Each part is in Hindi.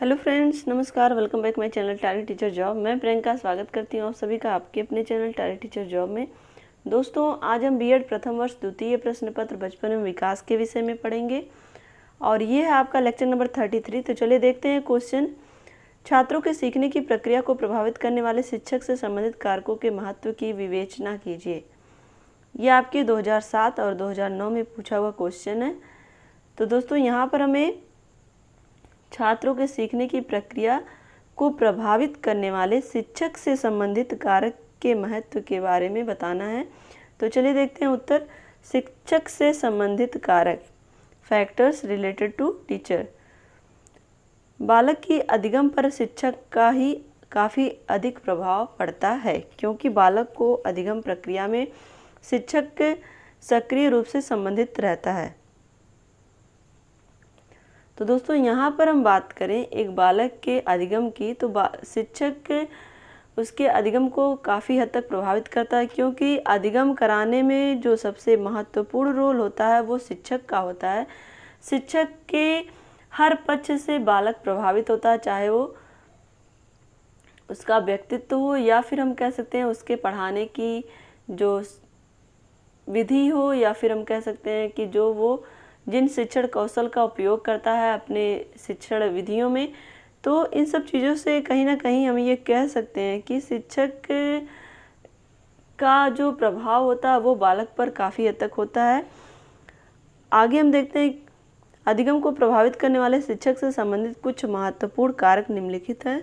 हेलो फ्रेंड्स, नमस्कार। Welcome back my channel talent teacher job. मैं प्रियंका स्वागत करती हूँ आप सभी का आपके अपने चैनल टैलेंट टीचर जॉब में। दोस्तों, आज हम बीएड प्रथम वर्ष द्वितीय प्रश्न पत्र बचपन एवं विकास के विषय में पढ़ेंगे और ये है आपका लेक्चर नंबर 33। तो चलिए देखते हैं क्वेश्चन। छात्रों के सीखने की प्रक्रिया को प्रभावित करने वाले शिक्षक से संबंधित कारकों के महत्व की विवेचना कीजिए। यह आपके 2007 और 2009 में पूछा हुआ क्वेश्चन है। तो दोस्तों, यहाँ पर हमें छात्रों के सीखने की प्रक्रिया को प्रभावित करने वाले शिक्षक से संबंधित कारक के महत्व के बारे में बताना है। तो चलिए देखते हैं उत्तर। शिक्षक से संबंधित कारक, फैक्टर्स रिलेटेड टू टीचर। बालक की अधिगम पर शिक्षक का ही काफ़ी अधिक प्रभाव पड़ता है, क्योंकि बालक को अधिगम प्रक्रिया में शिक्षक सक्रिय रूप से संबंधित रहता है। तो दोस्तों, यहाँ पर हम बात करें एक बालक के अधिगम की, तो शिक्षक उसके अधिगम को काफ़ी हद तक प्रभावित करता है, क्योंकि अधिगम कराने में जो सबसे महत्वपूर्ण रोल होता है वो शिक्षक का होता है। शिक्षक के हर पक्ष से बालक प्रभावित होता है, चाहे वो उसका व्यक्तित्व हो या फिर हम कह सकते हैं उसके पढ़ाने की जो विधि हो, या फिर हम कह सकते हैं कि जो वो जिन शिक्षण कौशल का उपयोग करता है अपने शिक्षण विधियों में। तो इन सब चीज़ों से कहीं ना कहीं हम ये कह सकते हैं कि शिक्षक का जो प्रभाव होता है वो बालक पर काफ़ी हद तक होता है। आगे हम देखते हैं अधिगम को प्रभावित करने वाले शिक्षक से संबंधित कुछ महत्वपूर्ण कारक निम्नलिखित है।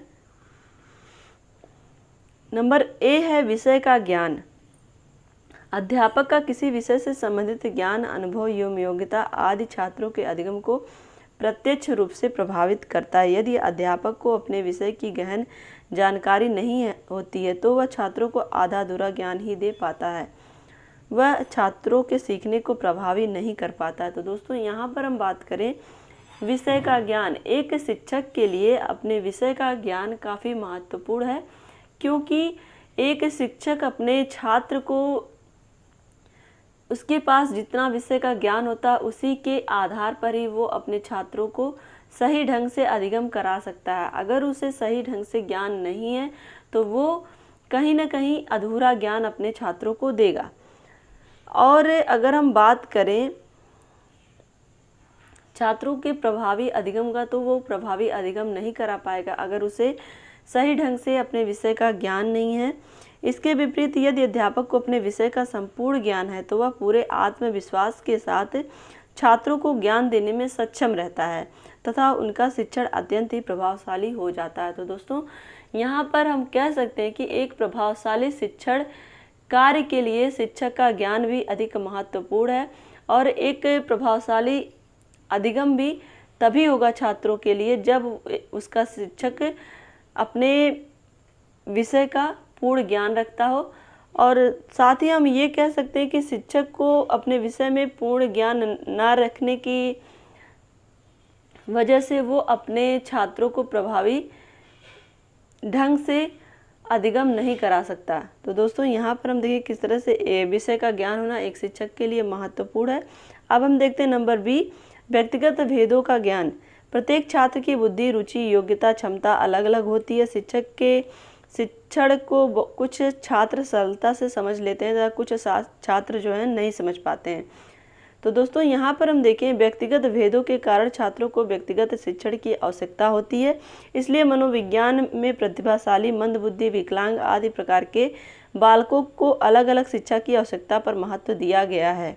नंबर ए है विषय का ज्ञान। अध्यापक का किसी विषय से संबंधित ज्ञान, अनुभव एवं योग्यता आदि छात्रों के अधिगम को प्रत्यक्ष रूप से प्रभावित करता है। यदि अध्यापक को अपने विषय की गहन जानकारी नहीं होती है तो वह छात्रों को आधा अधूरा ज्ञान ही दे पाता है, वह छात्रों के सीखने को प्रभावी नहीं कर पाता है। तो दोस्तों, यहाँ पर हम बात करें विषय का ज्ञान। एक शिक्षक के लिए अपने विषय का ज्ञान काफ़ी महत्वपूर्ण है, क्योंकि एक शिक्षक अपने छात्र को उसके पास जितना विषय का ज्ञान होता है उसी के आधार पर ही वो अपने छात्रों को सही ढंग से अधिगम करा सकता है। अगर उसे सही ढंग से ज्ञान नहीं है तो वो कहीं ना कहीं अधूरा ज्ञान अपने छात्रों को देगा। और अगर हम बात करें छात्रों के प्रभावी अधिगम का, तो वो प्रभावी अधिगम नहीं करा पाएगा अगर उसे सही ढंग से अपने विषय का ज्ञान नहीं है। इसके विपरीत यदि अध्यापक को अपने विषय का संपूर्ण ज्ञान है तो वह पूरे आत्मविश्वास के साथ छात्रों को ज्ञान देने में सक्षम रहता है तथा उनका शिक्षण अत्यंत ही प्रभावशाली हो जाता है। तो दोस्तों, यहाँ पर हम कह सकते हैं कि एक प्रभावशाली शिक्षण कार्य के लिए शिक्षक का ज्ञान भी अधिक महत्वपूर्ण है, और एक प्रभावशाली अधिगम भी तभी होगा छात्रों के लिए जब उसका शिक्षक अपने विषय का पूर्ण ज्ञान रखता हो। और साथ ही हम ये कह सकते हैं कि शिक्षक को अपने विषय में पूर्ण ज्ञान न रखने की वजह से वो अपने छात्रों को प्रभावी ढंग से अधिगम नहीं करा सकता। तो दोस्तों, यहाँ पर हम देखिए किस तरह से विषय का ज्ञान होना एक शिक्षक के लिए महत्वपूर्ण है। अब हम देखते हैं नंबर बी, व्यक्तिगत भेदों का ज्ञान। प्रत्येक छात्र की बुद्धि, रुचि, योग्यता, क्षमता अलग अलग होती है। शिक्षक के शिक्षण को कुछ छात्र सरलता से समझ लेते हैं तथा कुछ छात्र जो है नहीं समझ पाते हैं। तो दोस्तों, यहाँ पर हम देखें व्यक्तिगत भेदों के कारण छात्रों को व्यक्तिगत शिक्षण की आवश्यकता होती है। इसलिए मनोविज्ञान में प्रतिभाशाली, मंदबुद्धि, विकलांग आदि प्रकार के बालकों को अलग अलग शिक्षा की आवश्यकता पर महत्व दिया गया है।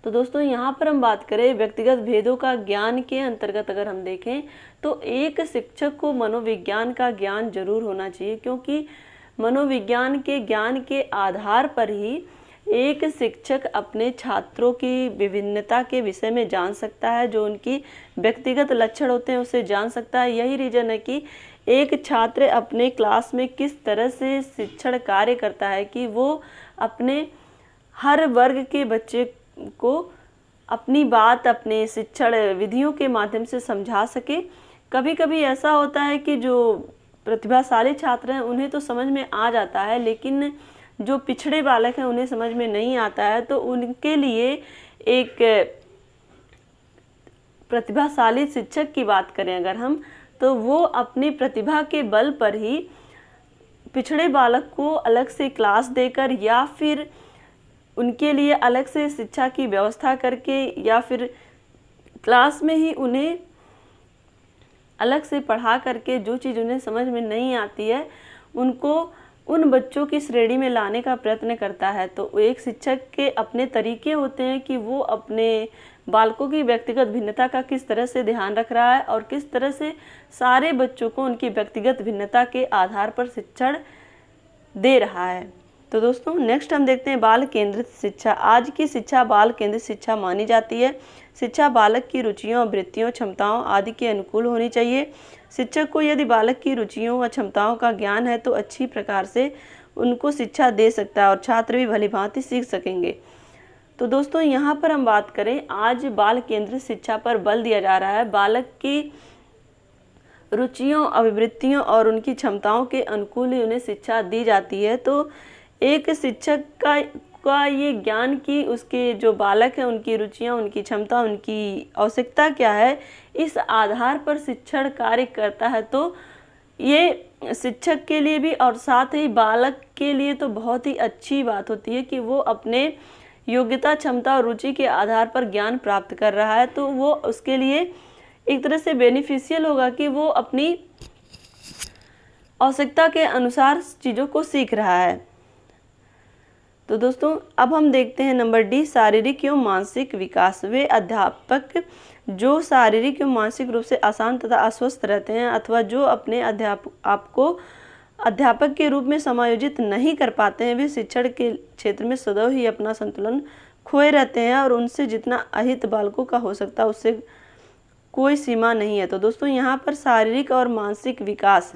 तो दोस्तों, यहाँ पर हम बात करें व्यक्तिगत भेदों का ज्ञान के अंतर्गत अगर हम देखें तो एक शिक्षक को मनोविज्ञान का ज्ञान जरूर होना चाहिए, क्योंकि मनोविज्ञान के ज्ञान के आधार पर ही एक शिक्षक अपने छात्रों की विभिन्नता के विषय में जान सकता है, जो उनकी व्यक्तिगत लक्षण होते हैं उसे जान सकता है। यही रीजन है कि एक छात्र अपने क्लास में किस तरह से शिक्षण कार्य करता है कि वो अपने हर वर्ग के बच्चे को अपनी बात अपने शिक्षण विधियों के माध्यम से समझा सके। कभी कभी ऐसा होता है कि जो प्रतिभाशाली छात्र हैं उन्हें तो समझ में आ जाता है, लेकिन जो पिछड़े बालक हैं उन्हें समझ में नहीं आता है। तो उनके लिए एक प्रतिभाशाली शिक्षक की बात करें अगर हम, तो वो अपनी प्रतिभा के बल पर ही पिछड़े बालक को अलग से क्लास देकर या फिर उनके लिए अलग से शिक्षा की व्यवस्था करके या फिर क्लास में ही उन्हें अलग से पढ़ा करके जो चीज़ उन्हें समझ में नहीं आती है उनको उन बच्चों की श्रेणी में लाने का प्रयत्न करता है। तो एक शिक्षक के अपने तरीके होते हैं कि वो अपने बालकों की व्यक्तिगत भिन्नता का किस तरह से ध्यान रख रहा है और किस तरह से सारे बच्चों को उनकी व्यक्तिगत भिन्नता के आधार पर शिक्षण दे रहा है। तो दोस्तों नेक्स्ट हम देखते हैं बाल केंद्रित शिक्षा। आज की शिक्षा बाल केंद्रित शिक्षा मानी जाती है। शिक्षा बालक की रुचियों, वृत्तियों, क्षमताओं आदि के अनुकूल होनी चाहिए। शिक्षक को यदि बालक की रुचियों व क्षमताओं का ज्ञान है तो अच्छी प्रकार से उनको शिक्षा दे सकता है और छात्र भी भलीभांति सीख सकेंगे। तो दोस्तों यहाँ पर हम बात करें, आज बाल केंद्रित शिक्षा पर बल दिया जा रहा है। बालक की रुचियों, अभिवृत्तियों और उनकी क्षमताओं के अनुकूल ही उन्हें शिक्षा दी जाती है। तो एक शिक्षक का ये ज्ञान कि उसके जो बालक हैं उनकी रुचियां, उनकी क्षमता, उनकी आवश्यकता क्या है, इस आधार पर शिक्षण कार्य करता है। तो ये शिक्षक के लिए भी और साथ ही बालक के लिए तो बहुत ही अच्छी बात होती है कि वो अपने योग्यता, क्षमता और रुचि के आधार पर ज्ञान प्राप्त कर रहा है। तो वो उसके लिए एक तरह से बेनिफिशियल होगा कि वो अपनी आवश्यकता के अनुसार चीज़ों को सीख रहा है। तो दोस्तों अब हम देखते हैं नंबर डी, शारीरिक एवं मानसिक विकास। वे अध्यापक जो शारीरिक एवं मानसिक रूप से अशांत तथा अस्वस्थ रहते हैं अथवा जो अपने आपको अध्यापक के रूप में समायोजित नहीं कर पाते हैं, वे शिक्षण के क्षेत्र में सदैव ही अपना संतुलन खोए रहते हैं और उनसे जितना अहित बालकों का हो सकता है उससे कोई सीमा नहीं है। तो दोस्तों यहाँ पर शारीरिक और मानसिक विकास,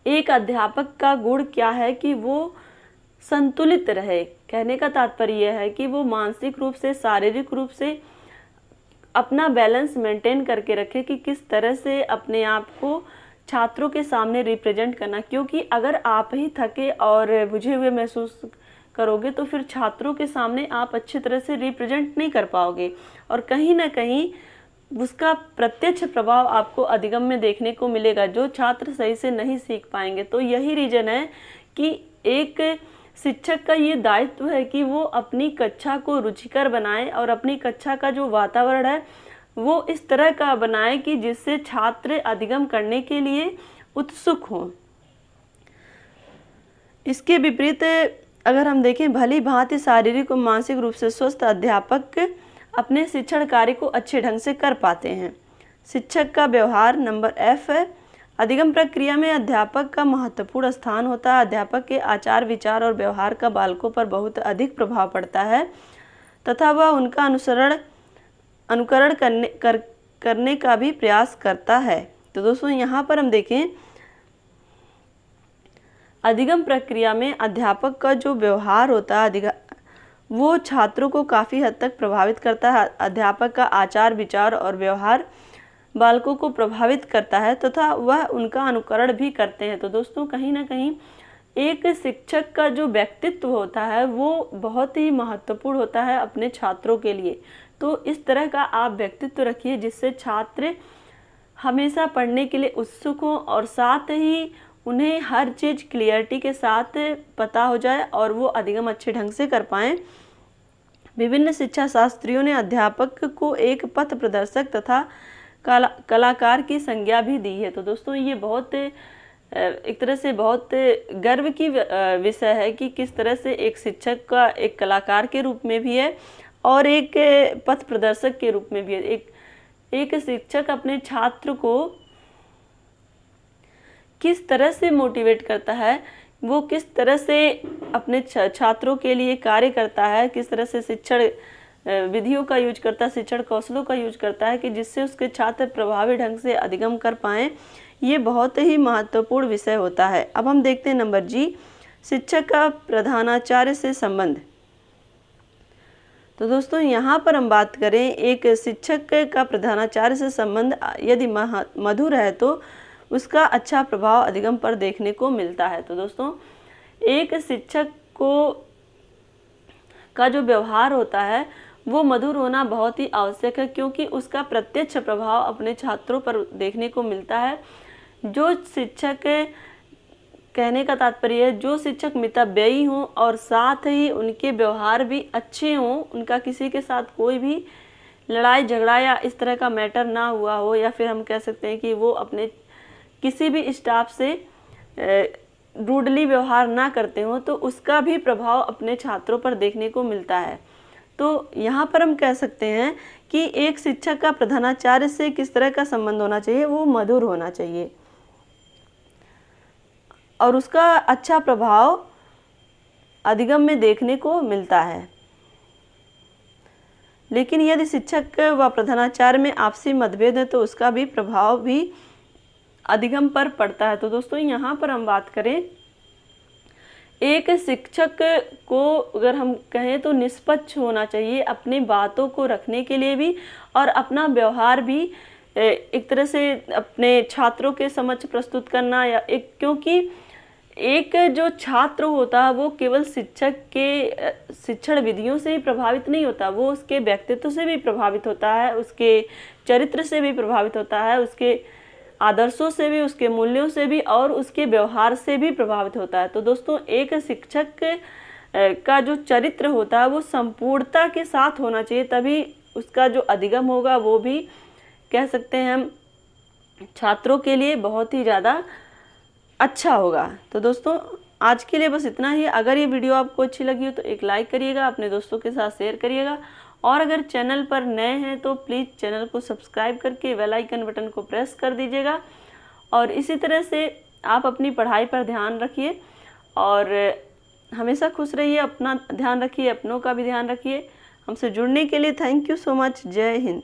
एक अध्यापक का गुण क्या है कि वो संतुलित रहे। कहने का तात्पर्य यह है कि वो मानसिक रूप से, शारीरिक रूप से अपना बैलेंस मेंटेन करके रखे कि किस तरह से अपने आप को छात्रों के सामने रिप्रेजेंट करना। क्योंकि अगर आप ही थके और बुझे हुए महसूस करोगे तो फिर छात्रों के सामने आप अच्छी तरह से रिप्रेजेंट नहीं कर पाओगे और कहीं ना कहीं उसका प्रत्यक्ष प्रभाव आपको अधिगम में देखने को मिलेगा, जो छात्र सही से नहीं सीख पाएंगे। तो यही रीजन है कि एक शिक्षक का ये दायित्व है कि वो अपनी कक्षा को रुचिकर बनाए और अपनी कक्षा का जो वातावरण है वो इस तरह का बनाए कि जिससे छात्र अधिगम करने के लिए उत्सुक हों। इसके विपरीत अगर हम देखें, भली भांति शारीरिक और मानसिक रूप से स्वस्थ अध्यापक अपने शिक्षण कार्य को अच्छे ढंग से कर पाते हैं। शिक्षक का व्यवहार नंबर एफ है। अधिगम प्रक्रिया में अध्यापक का महत्वपूर्ण स्थान होता है। अध्यापक के आचार, विचार और व्यवहार का बालकों पर बहुत अधिक प्रभाव पड़ता है तथा वह उनका अनुकरण करने का भी प्रयास करता है। तो दोस्तों यहाँ पर हम देखें, अधिगम प्रक्रिया में अध्यापक का जो व्यवहार होता है वो छात्रों को काफ़ी हद तक प्रभावित करता है। अध्यापक का आचार, विचार और व्यवहार बालकों को प्रभावित करता है तथा वह उनका अनुकरण भी करते हैं। तो दोस्तों कहीं ना कहीं एक शिक्षक का जो व्यक्तित्व होता है वो बहुत ही महत्वपूर्ण होता है अपने छात्रों के लिए। तो इस तरह का आप व्यक्तित्व रखिए जिससे छात्र हमेशा पढ़ने के लिए उत्सुक हों और साथ ही उन्हें हर चीज़ क्लियरिटी के साथ पता हो जाए और वो अधिगम अच्छे ढंग से कर पाएँ। विभिन्न शिक्षा शास्त्रियों ने अध्यापक को एक पथ प्रदर्शक तथा कलाकार की संज्ञा भी दी है। तो दोस्तों ये बहुत एक तरह से बहुत गर्व की विषय है कि किस तरह से एक शिक्षक का एक कलाकार के रूप में भी है और एक पथ प्रदर्शक के रूप में भी है। एक शिक्षक अपने छात्र को किस तरह से मोटिवेट करता है, वो किस तरह से अपने छात्रों के लिए कार्य करता है, किस तरह से शिक्षण विधियों का यूज करता है, शिक्षण कौशलों का यूज करता है कि जिससे उसके छात्र प्रभावी ढंग से अधिगम कर पाएँ, ये बहुत ही महत्वपूर्ण विषय होता है। अब हम देखते हैं नंबर जी, शिक्षक का प्रधानाचार्य से संबंध। तो दोस्तों यहाँ पर हम बात करें, एक शिक्षक का प्रधानाचार्य से संबंध यदि मधुर है तो उसका अच्छा प्रभाव अधिगम पर देखने को मिलता है। तो दोस्तों एक शिक्षक का जो व्यवहार होता है वो मधुर होना बहुत ही आवश्यक है, क्योंकि उसका प्रत्यक्ष प्रभाव अपने छात्रों पर देखने को मिलता है। जो शिक्षक, कहने का तात्पर्य है, जो शिक्षक मितव्ययी हों और साथ ही उनके व्यवहार भी अच्छे हों, उनका किसी के साथ कोई भी लड़ाई झगड़ा या इस तरह का मैटर ना हुआ हो, या फिर हम कह सकते हैं कि वो अपने किसी भी स्टाफ से रूडली व्यवहार ना करते हो, तो उसका भी प्रभाव अपने छात्रों पर देखने को मिलता है। तो यहाँ पर हम कह सकते हैं कि एक शिक्षक का प्रधानाचार्य से किस तरह का संबंध होना चाहिए, वो मधुर होना चाहिए और उसका अच्छा प्रभाव अधिगम में देखने को मिलता है। लेकिन यदि शिक्षक व प्रधानाचार्य में आपसी मतभेद है तो उसका भी प्रभाव भी अधिगम पर पड़ता है। तो दोस्तों यहाँ पर हम बात करें, एक शिक्षक को अगर हम कहें तो निष्पक्ष होना चाहिए अपनी बातों को रखने के लिए भी, और अपना व्यवहार भी एक तरह से अपने छात्रों के समक्ष प्रस्तुत करना, या क्योंकि एक जो छात्र होता है वो केवल शिक्षक के शिक्षण विधियों से ही प्रभावित नहीं होता, वो उसके व्यक्तित्व से भी प्रभावित होता है, उसके चरित्र से भी प्रभावित होता है, उसके आदर्शों से भी, उसके मूल्यों से भी और उसके व्यवहार से भी प्रभावित होता है। तो दोस्तों एक शिक्षक का जो चरित्र होता है वो संपूर्णता के साथ होना चाहिए, तभी उसका जो अधिगम होगा वो भी कह सकते हैं हम छात्रों के लिए बहुत ही ज़्यादा अच्छा होगा। तो दोस्तों आज के लिए बस इतना ही। अगर ये वीडियो आपको अच्छी लगी हो तो एक लाइक करिएगा, अपने दोस्तों के साथ शेयर करिएगा, और अगर चैनल पर नए हैं तो प्लीज़ चैनल को सब्सक्राइब करके बेल आइकन बटन को प्रेस कर दीजिएगा। और इसी तरह से आप अपनी पढ़ाई पर ध्यान रखिए और हमेशा खुश रहिए, अपना ध्यान रखिए, अपनों का भी ध्यान रखिए। हमसे जुड़ने के लिए थैंक यू सो मच। जय हिंद।